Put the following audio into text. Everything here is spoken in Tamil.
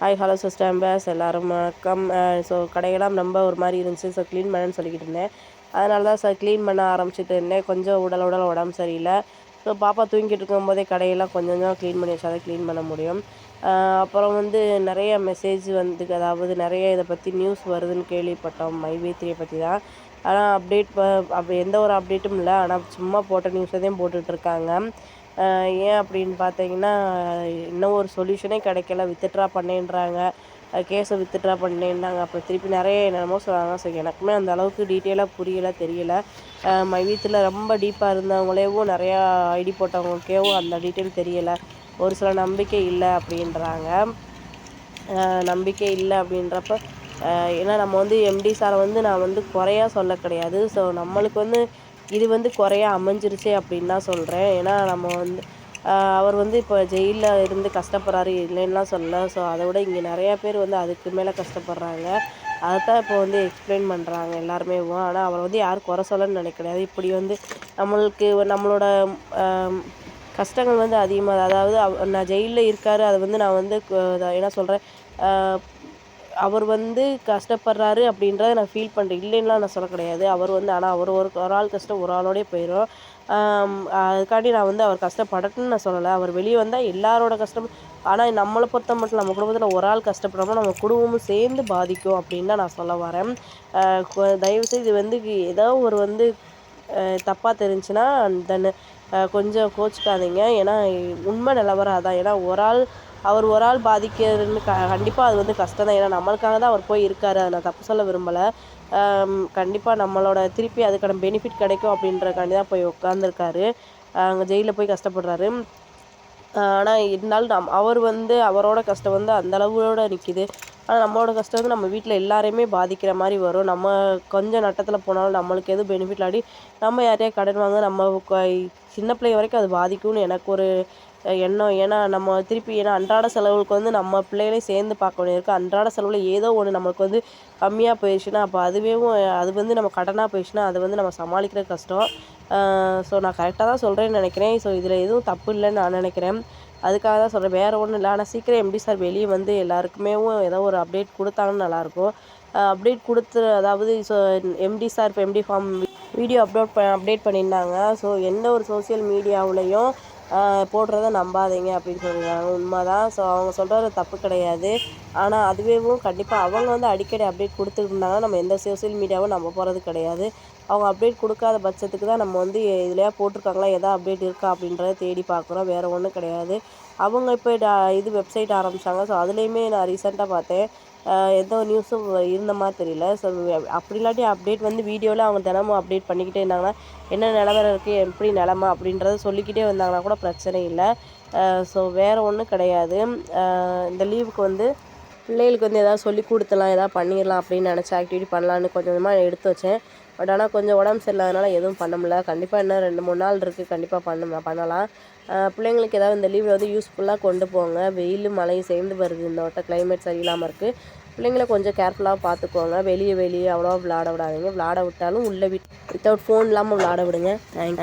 ஹாய் ஹலோ சிஸ்டர் அம்பேஸ் எல்லோரும் வணக்கம். ஸோ கடையெல்லாம் ரொம்ப ஒரு மாதிரி இருந்துச்சு. ஸோ க்ளீன் பண்ணேன்னு சொல்லிக்கிட்டு இருந்தேன். அதனால தான் சார் க்ளீன் பண்ண ஆரம்பிச்சிட்டு இருந்தேன். கொஞ்சம் உடம்பு சரியில்லை. ஸோ பாப்பா தூங்கிட்டு இருக்கும்போதே கடையெல்லாம் கொஞ்சம் கொஞ்சம் க்ளீன் பண்ணி வச்சா தான் க்ளீன் பண்ண முடியும். அப்புறம் வந்து நிறைய மெசேஜ் வந்து அதாவது நிறைய இதை பற்றி நியூஸ் வருதுன்னு கேள்விப்பட்டோம். மைவேத்திரியை பற்றி தான். ஆனால் எந்த ஒரு அப்டேட்டும் இல்லை. ஆனால் சும்மா போட்ட நியூஸை தான் போட்டுட்ருக்காங்க. ஏன் அப்படின்னு பார்த்தீங்கன்னா, இன்னும் ஒரு சொல்யூஷனே கிடைக்கல. வித்ட்ரா பண்ணேன்றாங்க. கேஸை வித்ட்ரா பண்ணேன்னாங்க. அப்புறம் திருப்பி நிறைய என்னென்னமோ சொல்கிறாங்க. ஸோ எனக்குமே அந்த அளவுக்கு டீட்டெயிலாக புரியலை, தெரியல. மைவீத்தில் ரொம்ப டீப்பாக இருந்தவங்களேவும் நிறையா ஐடி போட்டவங்களுக்கேவும் அந்த டீட்டெயில் தெரியலை. ஒரு சில நம்பிக்கை இல்லை அப்படின்றாங்க. நம்பிக்கை இல்லை அப்படின்றப்ப ஏன்னா நம்ம வந்து எம்டி சாரை வந்து நான் வந்து குறையா சொல்ல கிடையாது. ஸோ நம்மளுக்கு வந்து இது வந்து குறையா அமைஞ்சிருச்சே அப்படின்னு தான் சொல்கிறேன். ஏன்னா நம்ம வந்து அவர் வந்து இப்போ ஜெயிலில் இருந்து கஷ்டப்படுறாரு இல்லைன்னுலாம் சொல்லலை. ஸோ அதை விட இங்கே நிறையா பேர் வந்து அதுக்கு மேலே கஷ்டப்படுறாங்க. அதைத்தான் இப்போ வந்து எக்ஸ்பிளைன் பண்ணுறாங்க எல்லாருமே. ஆனால் அவரை வந்து யாரும் குறை சொல்லன்னு நினைக்கிறாரு. இப்படி வந்து நம்மளோட கஷ்டங்கள் வந்து அதிகமாக, அதாவது நான் ஜெயிலில் இருக்கார், அதை வந்து நான் வந்து என்ன சொல்கிறேன், அவர் வந்து கஷ்டப்படுறாரு அப்படின்றத நான் ஃபீல் பண்ணுறேன். இல்லைன்னுலாம் நான் சொல்ல கிடையாது. அவர் வந்து ஆனால் அவர் ஒரு ஆள் கஷ்டம் ஒரு ஆளோடய போயிடும். அதுக்காண்டி நான் வந்து அவர் கஷ்டப்படட்டும்னு நான் சொல்லலை. அவர் வெளியே வந்தால் எல்லாரோட கஷ்டம். ஆனால் நம்மளை பொறுத்த மட்டும் நம்ம குடும்பத்தில் ஒரு ஆள் கஷ்டப்படாமல் நம்ம குடும்பமும் சேர்ந்து பாதிக்கும் அப்படின்னு தான் நான் சொல்ல வரேன். தயவுசெய்து இது வந்து ஏதோ ஒரு வந்து தப்பாக தெரிஞ்சுன்னா தென் கொஞ்சம் கோச்சிக்காதீங்க. ஏன்னா உண்மை நிலவரம் அதான். ஏன்னா அவர் ஒரு ஆள் பாதிக்கிறதுன்னு கண்டிப்பாக அது வந்து கஷ்டம் தான். ஏன்னா நம்மளுக்காக தான் அவர் போய் இருக்கார். அதை நான் தப்பு சொல்ல விரும்பலை. கண்டிப்பாக நம்மளோட திருப்பி அதுக்கான பெனிஃபிட் கிடைக்கும் அப்படின்றக்காண்டி தான் போய் உட்காந்துருக்காரு. அங்கே ஜெயிலில் போய் கஷ்டப்படுறாரு. ஆனால் இருந்தாலும் அவர் வந்து அவரோட கஷ்டம் வந்து அந்த அளவோட நிற்கிது. ஆனால் நம்மளோட கஷ்டம் வந்து நம்ம வீட்டில் எல்லாரையுமே பாதிக்கிற மாதிரி வரும். நம்ம கொஞ்சம் நட்டத்தில் போனாலும் நம்மளுக்கு எதுவும் பெனிஃபிட் இல்லாட்டி நம்ம யாரையா கடன் வாங்க நம்ம சின்ன பிள்ளை வரைக்கும் அது பாதிக்கும்னு எனக்கு ஒரு எண்ணம். ஏன்னா நம்ம திருப்பி ஏன்னா அன்றாட செலவுகளுக்கு வந்து நம்ம பிள்ளைகளையும் சேர்ந்து பார்க்க வேண்டியிருக்கு. அன்றாட செலவில் ஏதோ ஒன்று நம்மளுக்கு வந்து கம்மியாக போயிடுச்சுன்னா அப்போ அது வந்து நம்ம கடனாக போயிடுச்சுன்னா அதை வந்து நம்ம சமாளிக்கிற கஷ்டம். ஸோ நான் கரெக்டாக தான் சொல்கிறேன்னு நினைக்கிறேன். ஸோ இதில் எதுவும் தப்பு இல்லைன்னு நான் நினைக்கிறேன். அதுக்காக தான் சொல்கிறேன், வேறு ஒன்றும் இல்லை. ஆனால் சீக்கிரம் எம்டி சார் வெளியே வந்து எல்லாருக்குமே ஏதோ ஒரு அப்டேட் கொடுத்தாங்கன்னு நல்லாயிருக்கும். அப்டேட் கொடுத்து அதாவது ஸோ எம்டி சார் இப்போ எம்டி ஃபார்ம் வீடியோ அப்டேட் பண்ணியிருந்தாங்க. ஸோ எந்த ஒரு சோசியல் மீடியாவுலேயும் போடுறத நம்பாதீங்க அப்படின்னு சொல்லியிருக்காங்க. உண்மை தான். ஸோ அவங்க சொல்கிறது தப்பு கிடையாது. ஆனால் அதுவேவும் கண்டிப்பாக அவங்க வந்து அடிக்கடி அப்டேட் கொடுத்துட்டு இருந்தாங்கன்னா நம்ம எந்த சோசியல் மீடியாவும் நம்ப போகிறது கிடையாது. அவங்க அப்டேட் கொடுக்காத பட்சத்துக்கு தான் நம்ம வந்து இதுலையா போட்டிருக்காங்களா, எதாவது அப்டேட் இருக்கா அப்படின்றத தேடி பார்க்குறோம். வேறு ஒன்றும் கிடையாது. அவங்க இப்போ இது வெப்சைட் ஆரம்பித்தாங்க. ஸோ அதுலேயுமே நான் ரீசெண்டாக பார்த்தேன். எந்த ஒரு நியூஸும் இருந்த மாதிரி தெரியல. ஸோ அப்படி இல்லாட்டி அப்டேட் வந்து வீடியோவில் அவங்க தினமும் அப்டேட் பண்ணிக்கிட்டே இருந்தாங்கன்னா என்ன நிலவரம் இருக்குது, எப்படி நிலமை அப்படின்றத சொல்லிக்கிட்டே வந்தாங்கன்னா கூட பிரச்சனை இல்லை. ஸோ வேறு ஒன்றும் கிடையாது. இந்த லீவுக்கு வந்து பிள்ளைகளுக்கு வந்து எதாவது சொல்லி கொடுத்துலாம், எதாவது பண்ணிடலாம் அப்படின்னு நினச்ச ஆக்டிவிட்டி பண்ணலான்னு கொஞ்சம் கொஞ்சமாக எடுத்து வச்சேன். பட் ஆனால் கொஞ்சம் உடம்பு சரியில்லாதனால எதுவும் பண்ண முடியல. கண்டிப்பாக இன்னும் 2-3 நாள் இருக்குது. கண்டிப்பாக பண்ணலாம். பிள்ளைங்களுக்கு ஏதாவது இந்த லீவில் வந்து யூஸ்ஃபுல்லாக கொண்டு போங்க. வெயிலும் மழையும் சேர்ந்து வருது. இந்த வட்டம் கிளைமேட் சரியில்லாமல் இருக்குது. பிள்ளைங்கள கொஞ்சம் கேர்ஃபுல்லாக பார்த்துக்கோங்க. வெளியே அவ்வளோவா விளாட விடாதீங்க. விளாட விட்டாலும் உள்ளே வித்தவுட் ஃபோன் இல்லாமல் விளாட விடுங்க. தேங்க்யூ.